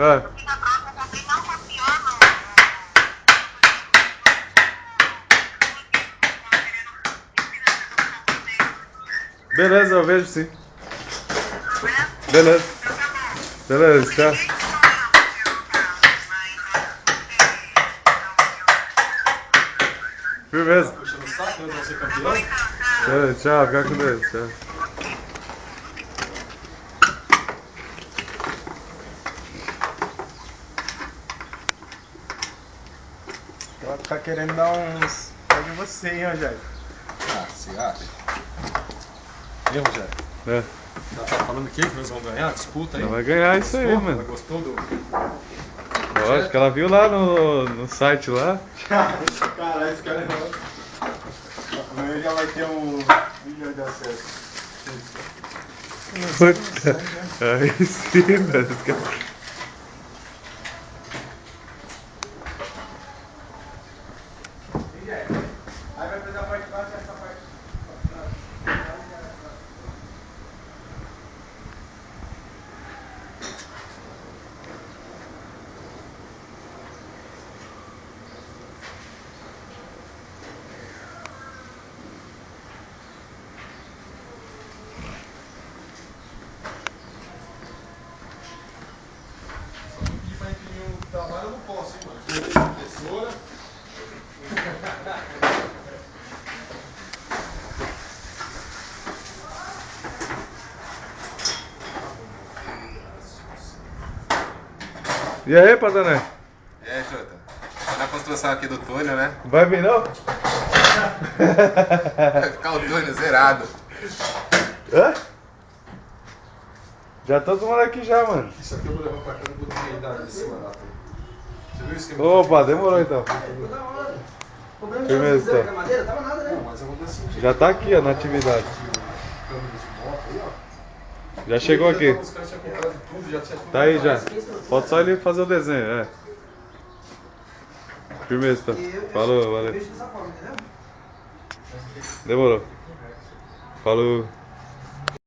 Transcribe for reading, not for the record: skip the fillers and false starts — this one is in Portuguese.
É. Beleza, eu vejo sim. Beleza. Beleza, tchau. Firmeza. Puxando o saco, né? Pra ser campeão. Tchau, fica com Deus. Tchau. Ela tá querendo dar uns pé de você, hein, Rogério? Ah, você acha? E aí, Rogério? É. Tá falando o quê? Que nós vamos ganhar? Disputa aí? Ela vai ganhar isso aí, Gostou? mano. Ela gostou do. Lógico, ela viu lá no site lá. Caralho, esse cara é louco. Amanhã já vai ter 1 milhão de acessos. Puta. Aí sim, mano. Aí vai fazer a parte de baixo e essa parte. Só não pedi pra imprimir o trabalho, eu não posso, hein, mano. Se eu tenho impressora. E aí, Padané? E aí, Jota? Tá na construção aqui do túnel, né? Vai vir não? Vai ficar o túnel zerado. Hã? Já tô tomando aqui já, mano. Isso aqui eu vou levar pra casa e vou desvendar esse barato aí. Você viu o esquema? Opa, demorou então. Firmeza, então. A madeira tava nada, Não, né? mas eu vou decidir. Já tá aqui, ó, na atividade. Câmera de moto aí, ó. Já chegou aqui. Os caras tinham comprado tudo, já tinha tudo. Tá aí já. Falta só ele fazer o desenho, é. Firmeza, então. Falou, valeu. Vejo dessa forma, entendeu? Demorou. Falou.